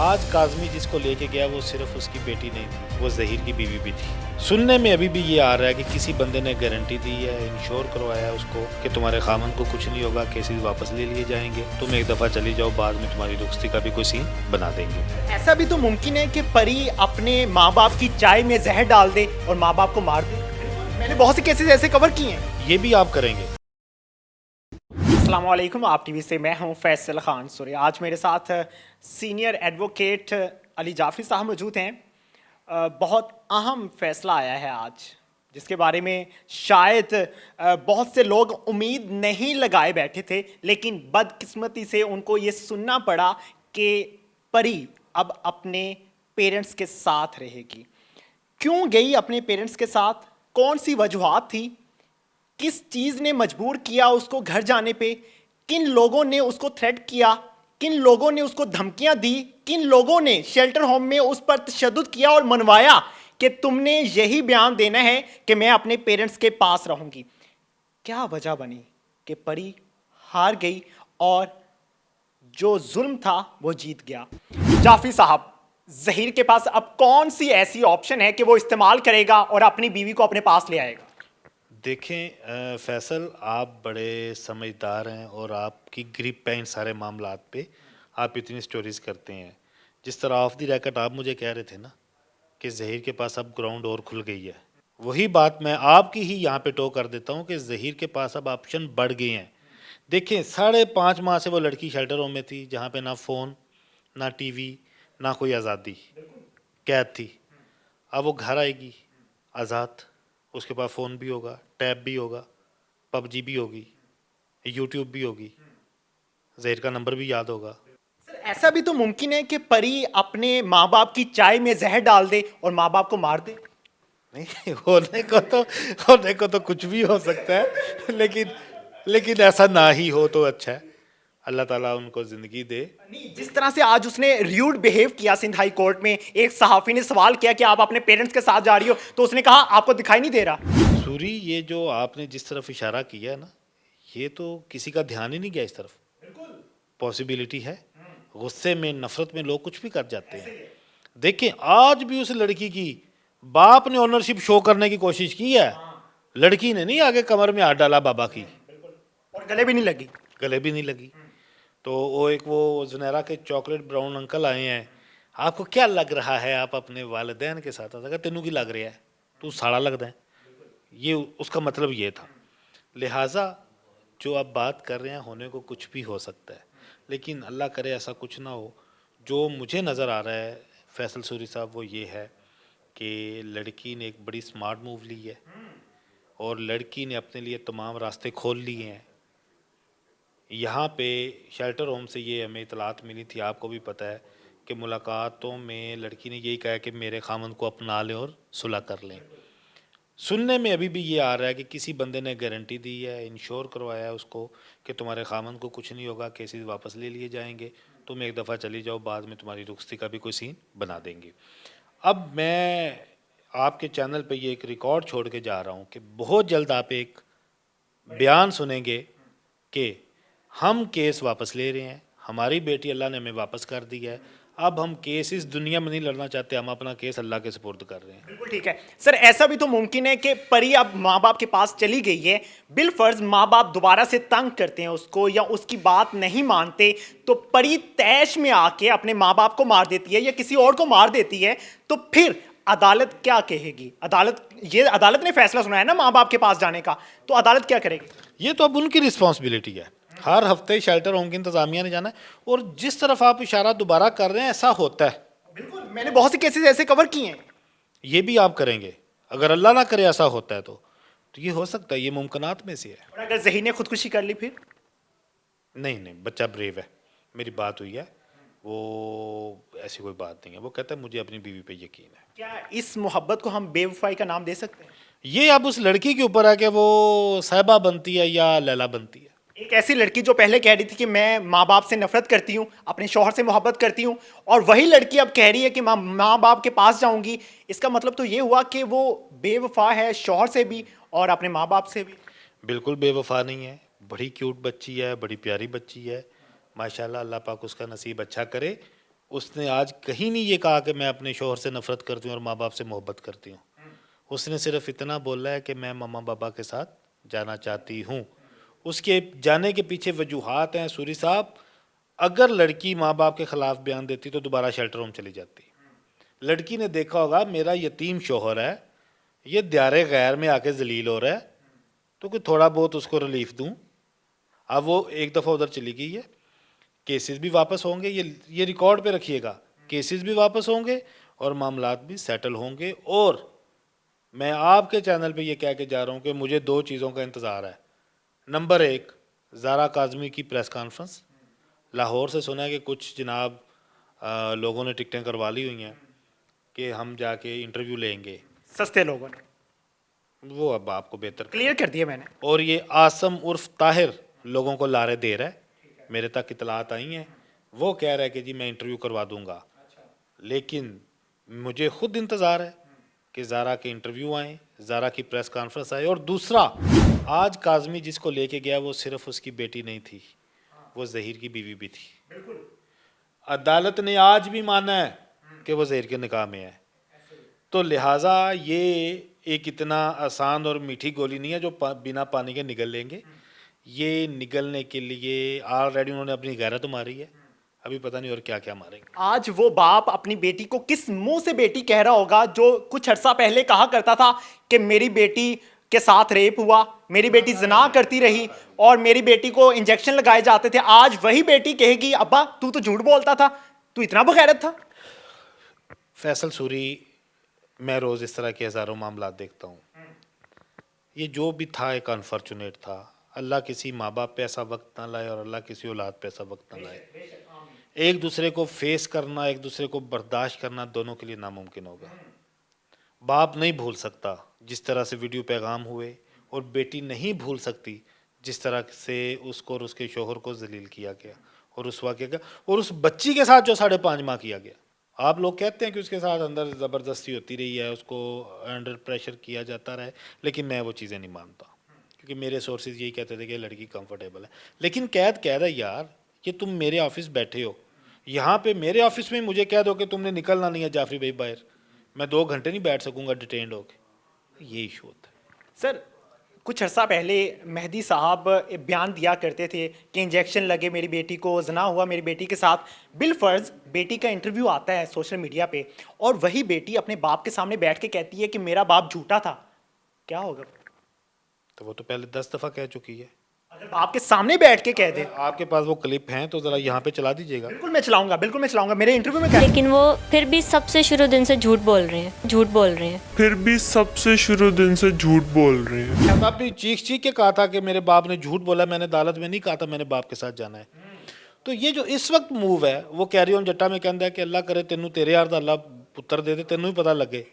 आज काज़मी जिसको लेके गया वो सिर्फ उसकी बेटी नहीं थी, वो ज़हीर की बीवी भी थी। सुनने में अभी भी ये आ रहा है कि किसी बंदे ने गारंटी दी है, इंश्योर करवाया उसको कि तुम्हारे खामन को कुछ नहीं होगा, केसेस वापस ले लिए जाएंगे, तुम एक दफ़ा चली जाओ, बाद में तुम्हारी रुखसती का भी कोई सीन बना देंगे। ऐसा भी तो मुमकिन है कि परी अपने माँ बाप की चाय में जहर डाल दे और माँ बाप को मार दे। मैंने बहुत से केसेस ऐसे कवर किए हैं। ये भी आप करेंगे। अस्सलाम वालेकुम, आप टीवी से मैं हूं फैसल खान सूरी। आज मेरे साथ सीनियर एडवोकेट अली जाफरी साहब मौजूद हैं। बहुत अहम फैसला आया है आज, जिसके बारे में शायद बहुत से लोग उम्मीद नहीं लगाए बैठे थे, लेकिन बदकिस्मती से उनको ये सुनना पड़ा कि परी अब अपने पेरेंट्स के साथ रहेगी। क्यों गई अपने पेरेंट्स के साथ, कौन सी वजूहात थी, किस चीज़ ने मजबूर किया उसको घर जाने पे, किन लोगों ने उसको थ्रेट किया, किन लोगों ने उसको धमकियां दी, किन लोगों ने शेल्टर होम में उस पर तशद्दुद किया और मनवाया कि तुमने यही बयान देना है कि मैं अपने पेरेंट्स के पास रहूंगी। क्या वजह बनी कि परी हार गई और जो जुल्म था वो जीत गया। जाफरी साहब, ज़हीर के पास अब कौन सी ऐसी ऑप्शन है कि वो इस्तेमाल करेगा और अपनी बीवी को अपने पास ले आएगा? देखें फैसल, आप बड़े समझदार हैं और आपकी ग्रिप है इन सारे मामलात पे। आप इतनी स्टोरीज करते हैं। जिस तरह ऑफ द रिकॉर्ड आप मुझे कह रहे थे ना कि ज़हीर के पास अब ग्राउंड और खुल गई है, वही बात मैं आपकी ही यहाँ पे टो कर देता हूँ कि ज़हीर के पास अब ऑप्शन बढ़ गए हैं। देखें, 5.5 माह से वो लड़की शेल्टर होम में थी, जहाँ पे ना फ़ोन, ना टीवी, ना कोई आज़ादी, कैद थी। अब वो घर आएगी आज़ाद, उसके पास फ़ोन भी होगा, टैब भी होगा, पबजी भी होगी, यूट्यूब भी होगी, ज़हीर का नंबर भी याद होगा। सर, ऐसा भी तो मुमकिन है कि परी अपने माँ बाप की चाय में जहर डाल दे और माँ बाप को मार दे। नहीं, होने को तो कुछ भी हो सकता है, लेकिन लेकिन ऐसा ना ही हो तो अच्छा है। अल्लाह ताला उनको ज़िंदगी दे। नहीं, जिस तरह से आज उसने र्यूड बिहेव किया सिंध हाई कोर्ट में, एक सहाफ़ी ने सवाल किया कि आप अपने पेरेंट्स के साथ जा रही हो, तो उसने कहा आपको दिखाई नहीं दे रहा। सूरी, ये जो आपने जिस तरफ इशारा किया है ना, ये तो किसी का ध्यान ही नहीं गया इस तरफ। पॉसिबिलिटी है, गुस्से में, नफरत में लोग कुछ भी कर जाते हैं। देखें, आज भी उस लड़की की बाप ने ओनरशिप शो करने की कोशिश की है, लड़की ने नहीं आगे कमर में हाथ डाला बाबा की, और गले भी नहीं लगी। गले भी नहीं लगी। तो वो जुनैरा के चॉकलेट ब्राउन अंकल आए हैं, आपको क्या लग रहा है आप अपने वालिदैन के साथ? अगर तेनू की लग रहा है, तू साड़ा लगता है। ये उसका मतलब ये था। लिहाजा जो आप बात कर रहे हैं, होने को कुछ भी हो सकता है, लेकिन अल्लाह करे ऐसा कुछ ना हो। जो मुझे नज़र आ रहा है फैसल सूरी साहब, वो ये है कि लड़की ने एक बड़ी स्मार्ट मूव ली है और लड़की ने अपने लिए तमाम रास्ते खोल लिए हैं। यहाँ पे शेल्टर होम से ये हमें इतलात मिली थी, आपको भी पता है कि मुलाकातों में लड़की ने यही कहा कि मेरे खामन को अपना लें और सुलह कर लें। सुनने में अभी भी ये आ रहा है कि किसी बंदे ने गारंटी दी है, इंश्योर करवाया है उसको कि तुम्हारे खामन को कुछ नहीं होगा, केसेस वापस ले लिए जाएंगे, तुम एक दफ़ा चली जाओ, बाद में तुम्हारी रुखसती का भी कोई सीन बना देंगे। अब मैं आपके चैनल पे ये एक रिकॉर्ड छोड़ के जा रहा हूँ कि बहुत जल्द आप एक बयान सुनेंगे कि हम केस वापस ले रहे हैं, हमारी बेटी अल्लाह ने हमें वापस कर दी है, अब हम केस इस दुनिया में नहीं लड़ना चाहते, हम अपना केस अल्लाह के सुपुर्द कर रहे हैं। बिल्कुल ठीक है सर। ऐसा भी तो मुमकिन है कि परी अब माँ बाप के पास चली गई है, बिल फर्ज माँ बाप दोबारा से तंग करते हैं उसको या उसकी बात नहीं मानते, तो परी तैश में आके अपने माँ बाप को मार देती है या किसी और को मार देती है, तो फिर अदालत क्या कहेगी? अदालत ने फैसला सुनाया ना माँ बाप के पास जाने का, तो अदालत क्या करेगी? ये तो अब उनकी रिस्पॉन्सिबिलिटी है। हर हफ्ते शेल्टर होम की इंतजामिया ने जाना है, और जिस तरफ आप इशारा दोबारा कर रहे हैं ऐसा होता है। बिल्कुल, मैंने बहुत से केसेस ऐसे कवर किए हैं। ये भी आप करेंगे, अगर अल्लाह ना करे ऐसा होता है तो ये हो सकता है, ये मुमकिनात में से है। और अगर ज़हीर ने खुदकुशी कर ली फिर? नहीं नहीं, बच्चा ब्रेव है, मेरी बात हुई है, वो ऐसी कोई बात नहीं है। वो कहता है मुझे अपनी बीवी पे यकीन है। क्या इस मोहब्बत को हम बेवफाई का नाम दे सकते हैं? ये अब उस लड़की के ऊपर है कि वो साहिबा बनती है या लैला बनती है। एक ऐसी लड़की जो पहले कह रही थी कि मैं माँ बाप से नफरत करती हूँ, अपने शौहर से मोहब्बत करती हूँ, और वही लड़की अब कह रही है कि माँ बाप के पास जाऊंगी। इसका मतलब तो ये हुआ कि वो बेवफा है, शौहर से भी और अपने माँ बाप से भी। बिल्कुल बेवफा नहीं है, बड़ी क्यूट बच्ची है, बड़ी प्यारी बच्ची है, माशाल्लाह। अल्लाह पाक उसका नसीब अच्छा करे उसने आज कहीं नहीं ये कहा कि मैं अपने शोहर से नफरत करती हूँ और माँ बाप से मोहब्बत करती हूँ। उसने सिर्फ इतना बोला है कि मैं मम्मा पापा के साथ जाना चाहती हूँ। उसके जाने के पीछे वजूहात हैं सूरी साहब। अगर लड़की माँ बाप के खिलाफ बयान देती तो दोबारा शेल्टर होम चली जाती। लड़की ने देखा होगा मेरा यतीम शोहर है, ये द्यारे गैर में आके जलील हो रहा है, तो कोई थोड़ा बहुत उसको रिलीफ दूं। अब वो एक दफ़ा उधर चली गई है, केसेस भी वापस होंगे, ये रिकॉर्ड पे रखिएगा, केसेस भी वापस होंगे और मामलात भी सेटल होंगे। और मैं आपके चैनल पे ये कह के जा रहा हूँ कि मुझे दो चीज़ों का इंतज़ार है। नंबर एक, ज़ारा काज़मी की प्रेस कॉन्फ्रेंस। लाहौर से सुना है कि कुछ जनाब लोगों ने टिकटें करवा ली हुई हैं कि हम जाके इंटरव्यू लेंगे। सस्ते लोगों ने वो अब आपको बेहतर क्लियर कर दिया मैंने। और ये आसम उर्फ ताहिर लोगों को लारे दे रहा है, मेरे तक इतलात आई हैं। वो कह रहा है कि जी मैं इंटरव्यू करवा दूंगा, लेकिन मुझे खुद इंतज़ार है कि ज़ारा के इंटरव्यू आए, ज़ारा की प्रेस कॉन्फ्रेंस आए। और दूसरा, आज काज़मी जिसको लेके गया वो सिर्फ उसकी बेटी नहीं थी, वो ज़हीर की बीवी भी थी। अदालत ने आज भी माना है कि वो ज़हीर के निकाह में है। तो लिहाजा ये एक इतना आसान और मीठी गोली नहीं है जो बिना पानी के निगल लेंगे। ये निगलने के लिए ऑलरेडी उन्होंने अपनी गैरत मारी है, अभी पता नहीं और क्या क्या मारेंगे। आज वो बाप अपनी बेटी को किस मुंह से बेटी कह रहा होगा जो कुछ अर्सा पहले कहा करता था कि मेरी बेटी के साथ रेप हुआ, मेरी बेटी ज़िना करती रही और मेरी बेटी को इंजेक्शन लगाए जाते थे। आज वही बेटी कहेगी अब्बा तू तो झूठ बोलता था, तू इतना बगैरत था। फैसल सूरी, मैं रोज़ इस तरह के हज़ारों मामला देखता हूँ। ये जो भी था एक अनफॉर्चुनेट था। अल्लाह किसी माँ बाप पे ऐसा वक्त ना लाए और अल्लाह किसी औलाद पे ऐसा वक्त ना लाए। एक दूसरे को फेस करना, एक दूसरे को बर्दाश्त करना दोनों के लिए नामुमकिन होगा। बाप नहीं भूल सकता जिस तरह से वीडियो पैगाम हुए, और बेटी नहीं भूल सकती जिस तरह से उसको और उसके शोहर को जलील किया गया और रुसवा किया गया, और उस बच्ची के साथ जो 5.5 माह किया गया। आप लोग कहते हैं कि उसके साथ अंदर ज़बरदस्ती होती रही है, उसको अंडर प्रेशर किया जाता रहा है, लेकिन मैं वो चीज़ें नहीं मानता, क्योंकि मेरे सोर्सेज यही कहते थे कि लड़की कंफर्टेबल है। लेकिन कैद है यार, कि तुम मेरे ऑफिस बैठे हो, यहाँ पे मेरे ऑफिस में मुझे कह दो कि तुमने निकलना नहीं है जाफरी भाई बाहर, मैं 2 घंटे नहीं बैठ सकूंगा डिटेंड होके। ये इशू होता है। सर कुछ अर्सा पहले मेहदी साहब एक बयान दिया करते थे कि इंजेक्शन लगे मेरी बेटी को, जना हुआ मेरी बेटी के साथ। बिलफर्ज बेटी का इंटरव्यू आता है सोशल मीडिया पे और वही बेटी अपने बाप के सामने बैठ के कहती है कि मेरा बाप झूठा था। क्या होगा? तो वो तो पहले 10 दफ़ा कह चुकी है। अगर बाप के सामने बैठ के कह दे। आपके पास वो क्लिप हैं तो ज़रा यहाँ पे चला दीजिएगा। बिल्कुल मैं चलाऊंगा, बिल्कुल मैं चलाऊंगा, मेरे इंटरव्यू में कह। लेकिन वो फिर भी सबसे शुरू दिन से झूठ बोल रहे हैं, झूठ बोल रहे हैं। फिर भी सबसे शुरू दिन से झूठ बोल रहे हैं। शहजाद भी चीख चीख के कहा था कि मेरे बाप ने झूठ बोला, मैंने अदालत में नहीं कहा था मैंने बाप के साथ जाना है। तो ये जो इस वक्त मूव है वो कैरी ऑन जट्टा में कहता है कि अल्लाह करे तेनू तेरे यार दा अल्लाह पुत्र दे दे, तेनू ही पता लगे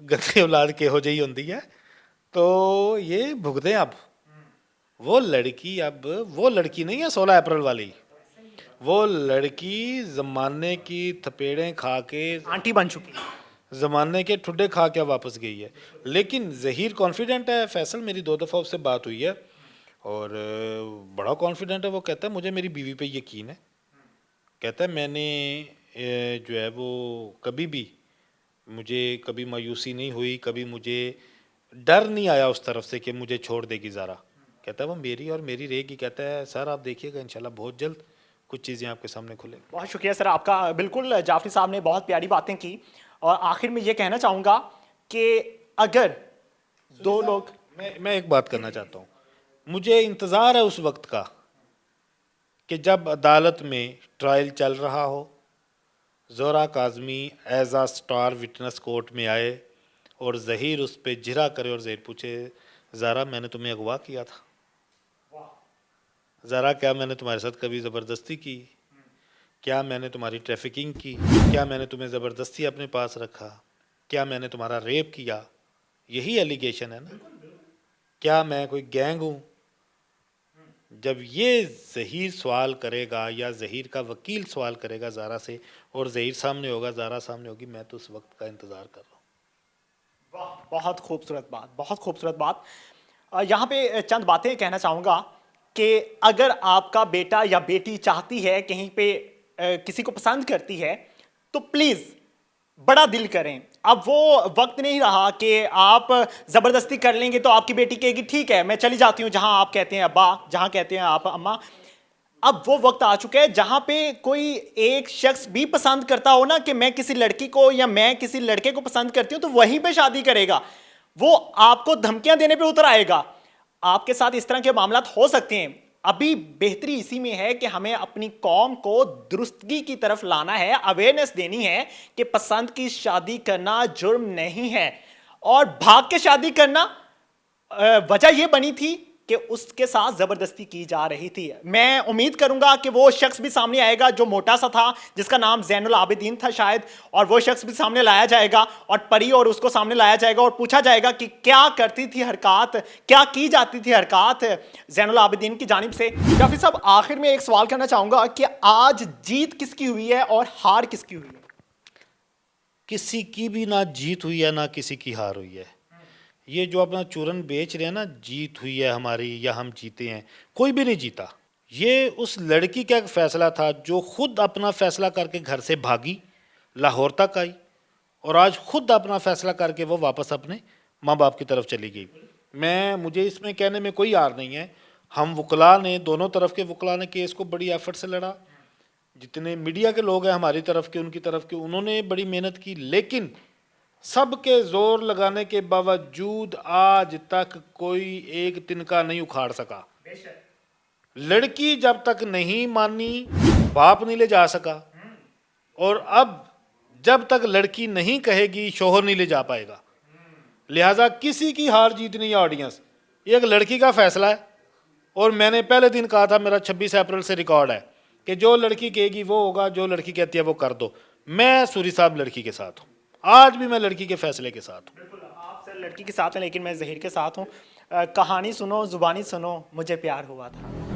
गंदी औलाद किहो जी होंदी है। तो ये भुगते अब वो लड़की, अब वो लड़की नहीं है 16 अप्रैल वाली, वो लड़की ज़माने की थपेड़ें खा के, आंटी बन चुकी। ज़माने के ठुड्डे खा के वापस गई है। लेकिन ज़हीर कॉन्फिडेंट है। फैसल, मेरी 2 दफ़ा उससे बात हुई है और बड़ा कॉन्फिडेंट है। वो कहता है मुझे मेरी बीवी पे यकीन है। कहता है मैंने जो है वो कभी भी, मुझे कभी मायूसी नहीं हुई, कभी मुझे डर नहीं आया उस तरफ से कि मुझे छोड़ देगी ज़ारा। कहता है वो मेरी और मेरी रहेगी। कहता है सर आप देखिएगा इंशाल्लाह बहुत जल्द कुछ चीज़ें आपके सामने खुलेंगी। बहुत शुक्रिया सर आपका। बिल्कुल जाफरी साहब ने बहुत प्यारी बातें की और आखिर में ये कहना चाहूँगा कि अगर दो लोग, मैं एक बात करना चाहता हूँ। मुझे इंतज़ार है उस वक्त का कि जब अदालत में ट्रायल चल रहा हो, ज़ोरा काज़मी एज आ स्टार विटनेस कोर्ट में आए और ज़हीर उस पर जिरा करे और ज़हीर पूछे ज़ारा मैंने तुम्हें अगवा किया था, ज़ारा क्या मैंने तुम्हारे साथ कभी ज़बरदस्ती की, क्या मैंने तुम्हारी ट्रैफिकिंग की, क्या मैंने तुम्हें ज़बरदस्ती अपने पास रखा, क्या मैंने तुम्हारा रेप किया। यही एलिगेशन है ना, क्या मैं कोई गैंग हूँ। जब ये ज़हीर सवाल करेगा या ज़हीर का वकील सवाल करेगा ज़ारा से और ज़हीर सामने होगा, ज़ारा सामने होगी, मैं तो उस वक्त का इंतज़ार कर रहा हूँ। बहुत खूबसूरत बात, बहुत खूबसूरत बात। यहाँ पे चंद बातें कहना चाहूँगा कि अगर आपका बेटा या बेटी चाहती है कहीं पे किसी को पसंद करती है तो प्लीज़ बड़ा दिल करें। अब वो वक्त नहीं रहा कि आप ज़बरदस्ती कर लेंगे तो आपकी बेटी कहेगी ठीक है मैं चली जाती हूँ जहाँ आप कहते हैं अब्बा, जहाँ कहते हैं आप अम्मा। अब वो वक्त आ चुका है जहाँ पे कोई एक शख्स भी पसंद करता हो ना कि मैं किसी लड़की को या मैं किसी लड़के को पसंद करती हूँ तो वहीं पे शादी करेगा। वो आपको धमकियां देने पे उतर आएगा। आपके साथ इस तरह के मामला हो सकते हैं। अभी बेहतरी इसी में है कि हमें अपनी कौम को दुरुस्तगी की तरफ लाना है, अवेयरनेस देनी है कि पसंद की शादी करना जुर्म नहीं है। और भाग के शादी करना वजह यह बनी थी कि उसके साथ जबरदस्ती की जा रही थी। मैं उम्मीद करूंगा कि वो शख्स भी सामने आएगा जो मोटा सा था, जिसका नाम जैनुल आबिदीन था शायद, और वो शख्स भी सामने लाया जाएगा और परी और उसको सामने लाया जाएगा और पूछा जाएगा कि क्या करती थी हरकत, क्या की जाती थी हरकत जैनुल आबिदीन की जानिब से। जाफी साहब, आखिर में एक सवाल करना चाहूंगा कि आज जीत किसकी हुई है और हार किसकी हुई है? किसी की भी ना जीत हुई है ना किसी की हार हुई है। ये जो अपना चूरन बेच रहे हैं ना, जीत हुई है हमारी या हम जीते हैं, कोई भी नहीं जीता। ये उस लड़की का एक फैसला था जो खुद अपना फैसला करके घर से भागी, लाहौर तक आई और आज खुद अपना फैसला करके वो वापस अपने माँ बाप की तरफ चली गई। मुझे इसमें कहने में कोई हार नहीं है। हम वकला ने, दोनों तरफ के वकला ने केस को बड़ी एफर्ट से लड़ा। जितने मीडिया के लोग हैं हमारी तरफ के, उनकी तरफ के, उन्होंने बड़ी मेहनत की, लेकिन सबके जोर लगाने के बावजूद आज तक कोई एक तिनका नहीं उखाड़ सका। लड़की जब तक नहीं मानी, बाप नहीं ले जा सका, और अब जब तक लड़की नहीं कहेगी, शोहर नहीं ले जा पाएगा। लिहाजा किसी की हार जीत नहीं है ऑडियंस, ये एक लड़की का फैसला है। और मैंने पहले दिन कहा था, मेरा 26 अप्रैल से रिकॉर्ड है कि जो लड़की कहेगी वो होगा, जो लड़की कहती है वो कर दो। मैं सूरी साहब लड़की के साथ हूँ, आज भी मैं लड़की के फैसले के साथ हूँ। बिल्कुल, आप सर लड़की के साथ हैं लेकिन मैं जहीर के साथ हूँ। कहानी सुनो, जुबानी सुनो, मुझे प्यार हुआ था।